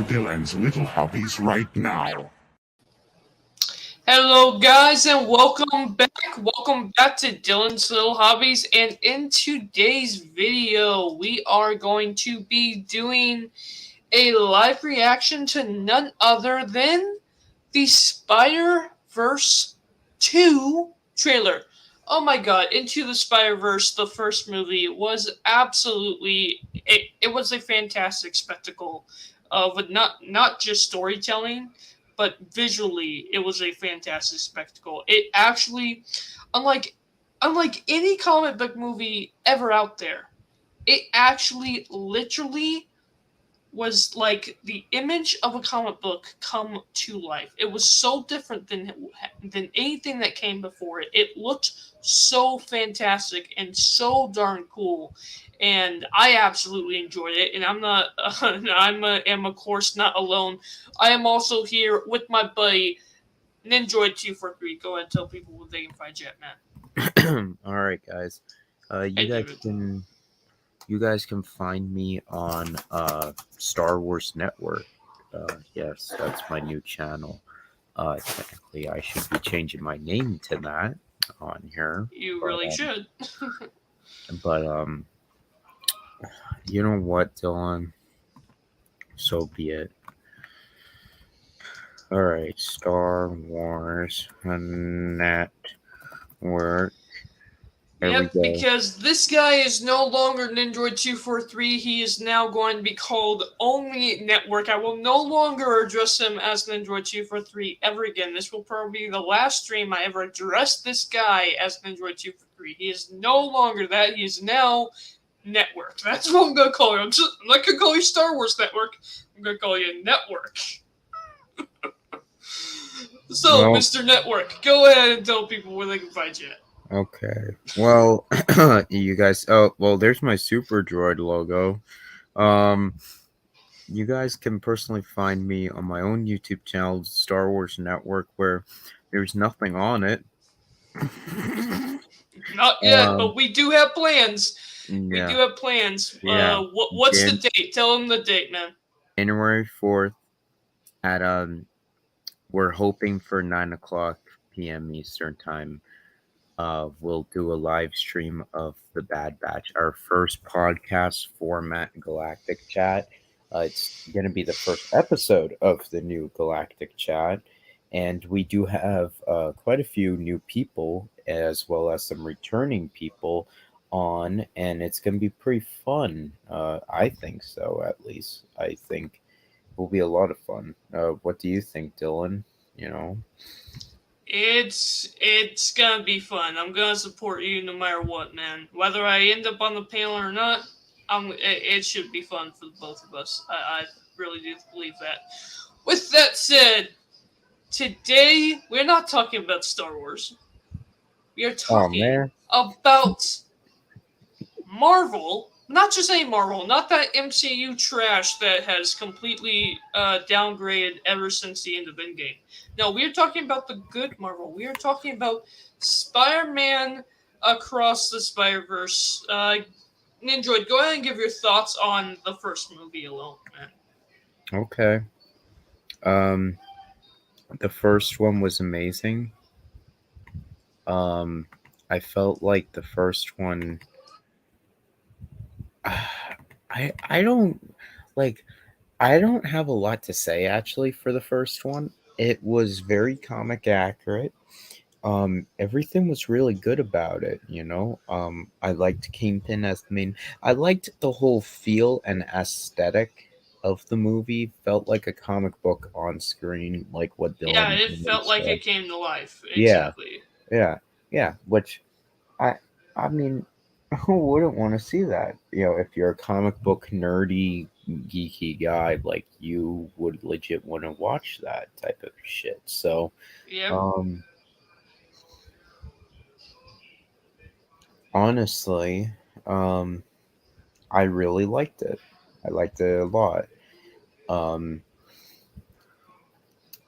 to Dylan's Little Hobbies right now. Hello, guys, and welcome back. Welcome back to Dylan's Little Hobbies. And in today's video, we are going to be doing a live reaction to none other than the Spider-Verse 2 trailer. Oh my god, Into the Spider-Verse, the first movie, was absolutely it was a fantastic spectacle of not just storytelling, but visually it was a fantastic spectacle. It actually, unlike any comic book movie ever out there, it actually literally was like the image of a comic book come to life. It was so different than anything that came before it. It looked so fantastic and so darn cool, and I absolutely enjoyed it. And I'm not, am of course not alone. I am also here with my buddy Ninjoid243. Go ahead and tell people where they can find you at, man. All right, guys. Hey, David. You guys can find me on Star Wars Network. Yes, that's my new channel. Technically, I should be changing my name to that on here. You really should. But you know what, Dylan? So be it. All right, Star Wars Network. Yep, because this guy is no longer Ninjoid243. He is now going to be called Only Network. I will no longer address him as Ninjoid243 ever again. This will probably be the last stream I ever address this guy as Ninjoid243. He is no longer that. He is now Network. That's what I'm going to call you. I'm not going to call you Star Wars Network. I'm going to call you Network. So, Well, Mr. Network, go ahead and tell people where they can find you at. Okay. Well, you guys. Oh, well. There's my Super Droid logo. You guys can personally find me on my own YouTube channel, Star Wars Network, where there's nothing on it. Not yet, but we do have plans. Yeah. We do have plans. Yeah. What's the date? Tell them the date, man. January 4th at we're hoping for 9:00 p.m. Eastern time. We'll do a live stream of the Bad Batch, our first podcast format Galactic Chat. It's going to be the first episode of the new Galactic Chat, and we do have quite a few new people as well as some returning people on, and it's going to be pretty fun. I think so, at least. I think it will be a lot of fun. What do you think, Dylan? You know? It's gonna be fun. I'm gonna support you no matter what, man. Whether I end up on the panel or not, it should be fun for the both of us. I really do believe that. With that said, today we're not talking about Star Wars. We are talking about Marvel. Not just any Marvel, not that MCU trash that has completely downgraded ever since the end of Endgame. No, we are talking about the good Marvel. We are talking about Spider-Man Across the Spider-Verse. Ninjoid, go ahead and give your thoughts on the first movie alone, man. Okay. The first one was amazing. I felt like the first one. I don't like. I don't have a lot to say actually for the first one. It was very comic accurate. Everything was really good about it, you know. I liked Kingpin as the main. I liked the whole feel and aesthetic of the movie. Felt like a comic book on screen, like what Dylan. Yeah, it felt like it came to life. Exactly. Yeah. Which, I mean, who wouldn't want to see that? You know, if you're a comic book nerdy, geeky guy, like you would legit want to watch that type of shit. So, yeah. Honestly, I really liked it. I liked it a lot.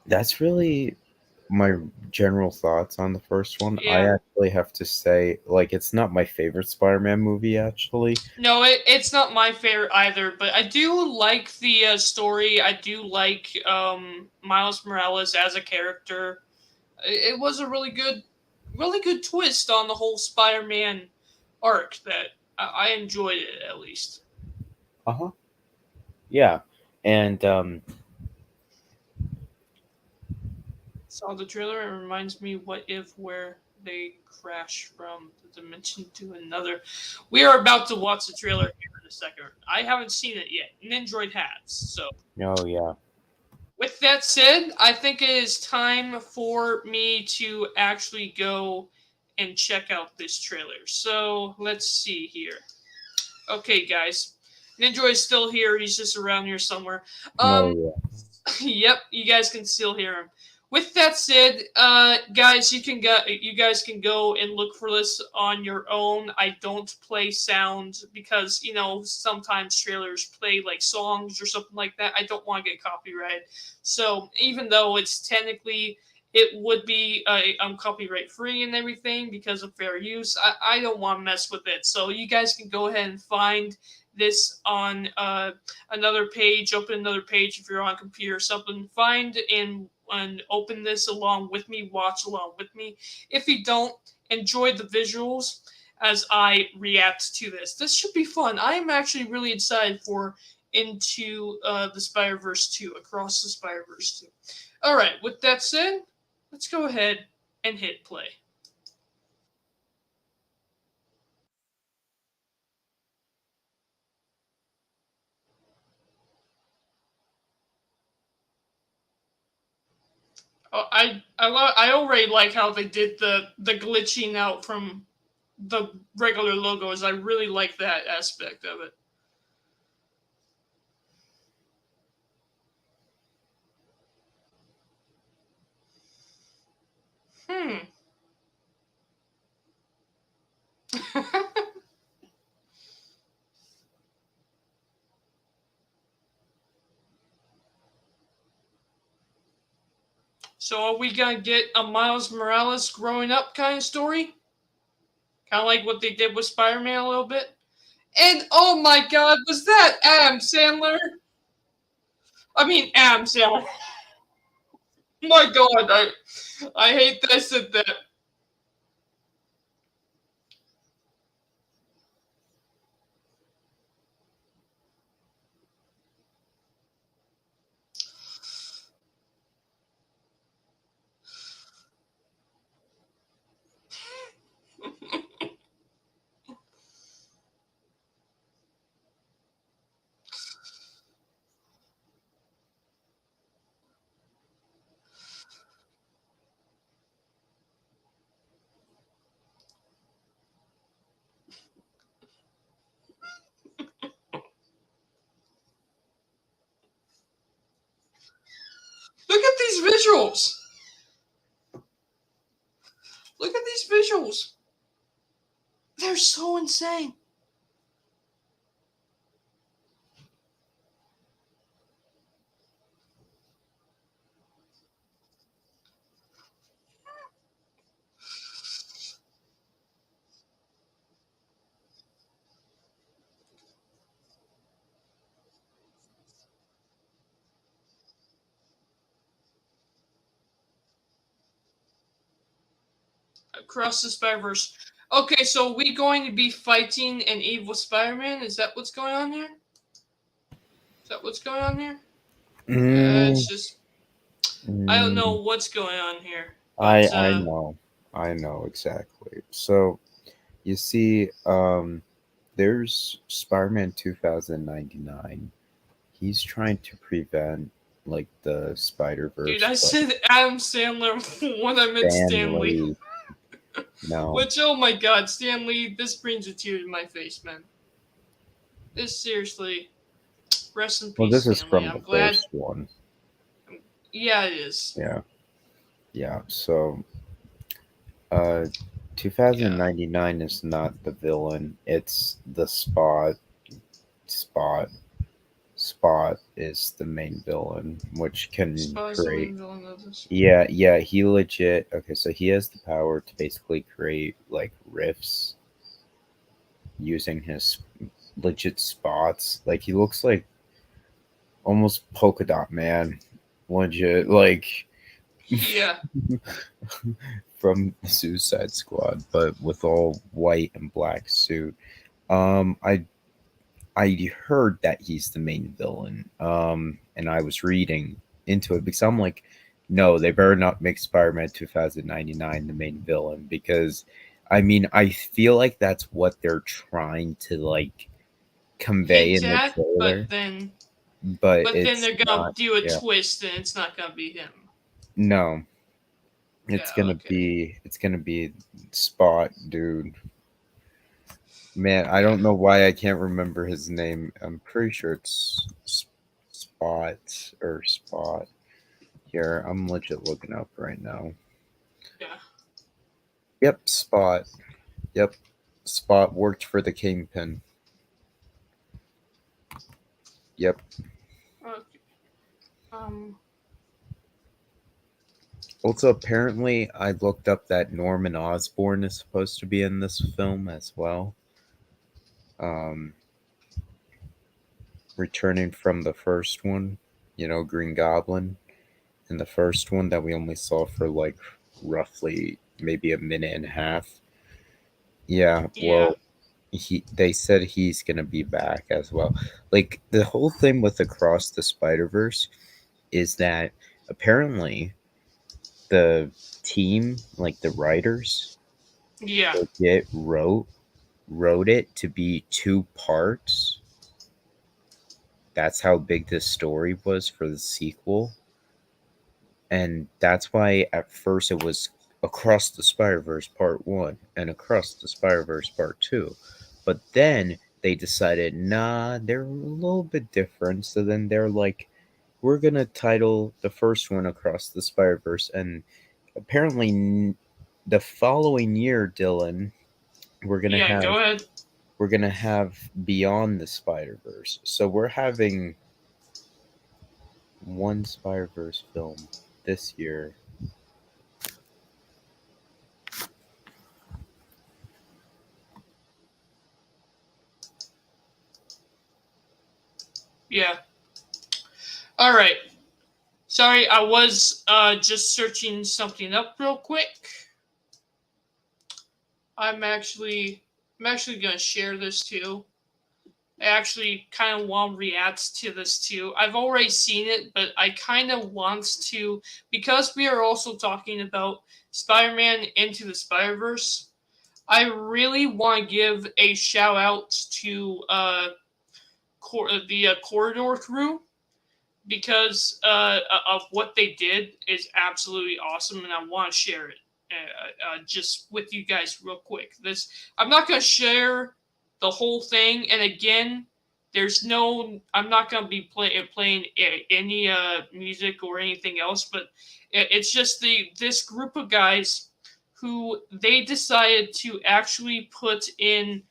That's really my general thoughts on the first one, I Yeah. actually have to say, like, it's not my favorite Spider-Man movie, actually. No, it's not my favorite either, but I do like the story. I do like Miles Morales as a character. It was a really good twist on the whole Spider-Man arc that I enjoyed it at least. Uh huh. Yeah, and Saw the trailer. It reminds me, what if where they crash from the dimension to another. We are about to watch the trailer here in a second. I haven't seen it yet. Nindroid has. So oh yeah, with that said, I think it is time for me to actually go and check out this trailer. So let's see here. Okay, guys. Nindroid is still here. He's just around here somewhere. oh Um, yeah. Yep, you guys can still hear him. With that said, guys, you guys can go and look for this on your own. I don't play sound because sometimes trailers play like songs or something like that. I don't want to get copyrighted. So even though it's technically it would be copyright free and everything because of fair use, I don't want to mess with it. So you guys can go ahead and find this on another page, open another page if you're on a computer or something. Find and open this along with me, watch along with me. If you don't, enjoy the visuals as I react to this. This should be fun. I am actually really excited for Into the Spider-Verse 2, Across the Spider-Verse 2. All right, with that said, let's go ahead and hit play. Oh, I already like how they did the glitching out from the regular logos. I really like that aspect of it. Hmm. So are we gonna get a Miles Morales growing up kind of story? Kind of like what they did with Spider-Man a little bit. And oh my God, was that Adam Sandler? I mean Adam Sandler. My God, I hate that I said that. Look at these visuals. Look at these visuals. They're so insane. Across the Spider-Verse. Okay, so we going to be fighting an evil Spider-Man? Is that what's going on here? Is that what's going on here? It's Mm, just I don't know mm, what's going on here, I but I know, I know exactly. So you see, there's Spider-Man 2099. He's trying to prevent like the Spider dude, Verse, I but said Adam Sandler when I meant Stanley. Stanley, no. Which, oh my God, Stanley, this brings a tear to my face, man. This seriously, rest in Well, peace, this is Stanley. from the I'm glad. first one. Yeah, it is. Yeah, yeah. So, uh, Yeah. 2099 is not the villain. It's the Spot. Spot is the main villain, which can Spot's the create. main villain of this. Yeah, he legit. Okay, so he has the power to basically create like rifts using his legit spots. Like he looks like almost polka dot man, legit. Like Yeah, from Suicide Squad, but with all white and black suit. I heard that he's the main villain. And I was reading into it because I'm like, no, they better not make Spider-Man 2099 the main villain because, I mean, I feel like that's what they're trying to like convey hint in the at, trailer, but but then it's they're gonna not. do a Yeah, twist, and it's not gonna be him. no, Yeah, okay. it's gonna be Spot, dude. Man, I Yeah, don't know why I can't remember his name. I'm pretty sure it's Spot or Spot. Here, I'm legit looking up right now. yeah. Yep, Spot. Yep, Spot worked for the Kingpin. Yep. Okay. Um. Also, apparently, I looked up that Norman Osborn is supposed to be in this film as well. Um, returning from the first one, Green Goblin, in the first one that we only saw for like roughly maybe a minute and a half. Yeah, Yeah. well, they said he's gonna be back as well. Like the whole thing with Across the Spider-Verse is that apparently the team, like the writers, Yeah. legit wrote it to be two parts. That's how big this story was for the sequel. And that's why at first it was Across the Spider-Verse Part 1 and Across the Spider-Verse Part 2. But then they decided, nah, they're a little bit different. So then they're like, we're going to title the first one Across the Spider-Verse. And apparently the following year, Dylan, we're going to Yeah. have Go ahead. we're going to have Beyond the Spider-Verse. So we're having one Spider-Verse film this year. Yeah. All right. Sorry, I was just searching something up real quick. I'm actually I'm actually gonna share this too. I actually kind of want to react to this too. I've already seen it, but I kind of want to, because we are also talking about Spider-Man Into the Spider-Verse. I really want to give a shout out to the Corridor crew, because of what they did is absolutely awesome, and I want to share it just with you guys real quick. This I'm not going to share the whole thing, and again, I'm not going to be playing any music or anything else, but it's just this group of guys who they decided to actually put in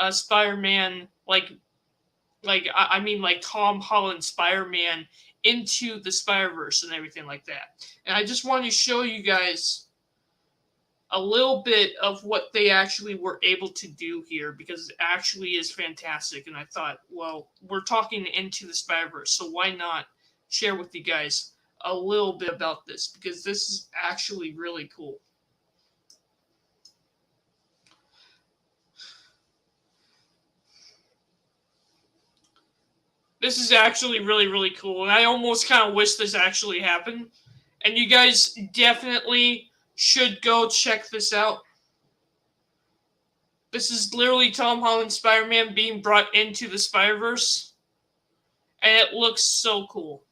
Spider-Man, I mean like Tom Holland Spider-Man into the Spider-Verse and everything like that. And I just wanted to show you guys a little bit of what they actually were able to do here, because it actually is fantastic. And I thought, well, we're talking Into the Spider-Verse, so why not share with you guys a little bit about this, because this is actually really cool. This is actually really, really cool, and I almost kind of wish this actually happened. And you guys definitely should go check this out. This is literally Tom Holland Spider-Man being brought into the Spider-Verse, and it looks so cool.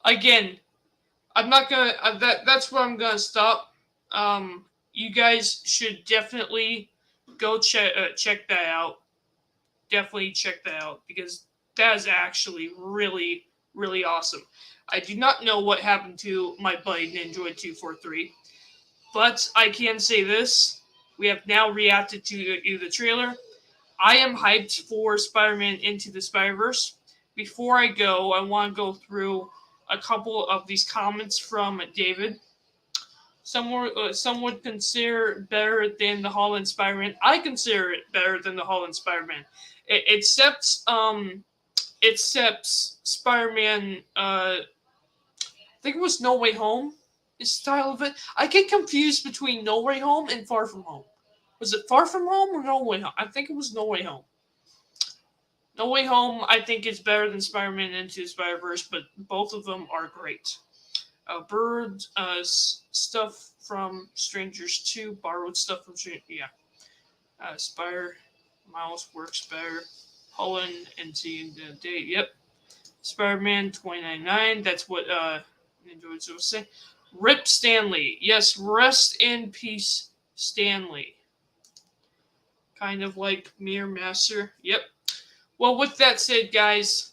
Again, I'm not gonna. That's where I'm gonna stop. You guys should definitely go check that out. Definitely check that out, because that is actually really, really awesome. I do not know what happened to my buddy Ninjoid 243. But I can say this: we have now reacted to the trailer. I am hyped for Spider-Man Into the Spider-Verse. Before I go, I want to go through a couple of these comments from David. Some would consider it better than the Holland Spider-Man. I consider it better than the Holland Spider-Man. Except Spider-Man. I think it was No Way Home. Is style of it. I get confused between No Way Home and Far From Home. Was it Far From Home or No Way Home? I think it was No Way Home. No Way Home, I think, is better than Spider-Man Into the Spider-Verse, but both of them are great. Bird stuff from Strangers 2, borrowed stuff from Strangers. Yeah. Spider Mouse works better. Holland and the date. Yep. Spider-Man 2099. That's what Ninja was saying. Rip Stanley. Yes, rest in peace, Stanley. Kind of like Mirror Master. Yep. Well, with that said, guys,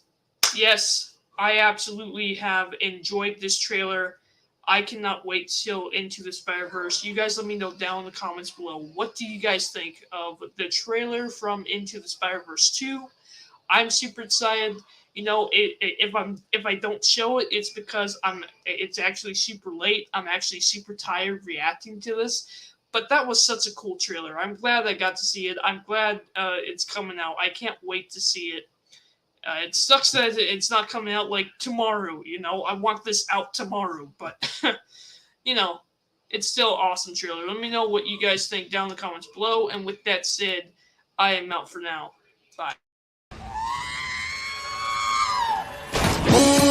yes, I absolutely have enjoyed this trailer. I cannot wait till Into the Spider-Verse. You guys let me know down in the comments below. What do you guys think of the trailer from Into the Spider-Verse 2? I'm super excited. You know, if I don't show it, it's because it's actually super late. I'm actually super tired reacting to this. But that was such a cool trailer. I'm glad I got to see it. I'm glad it's coming out. I can't wait to see it. It sucks that it's not coming out like tomorrow. You know, I want this out tomorrow, but you know, it's still an awesome trailer. Let me know what you guys think down in the comments below. And with that said, I am out for now. Bye.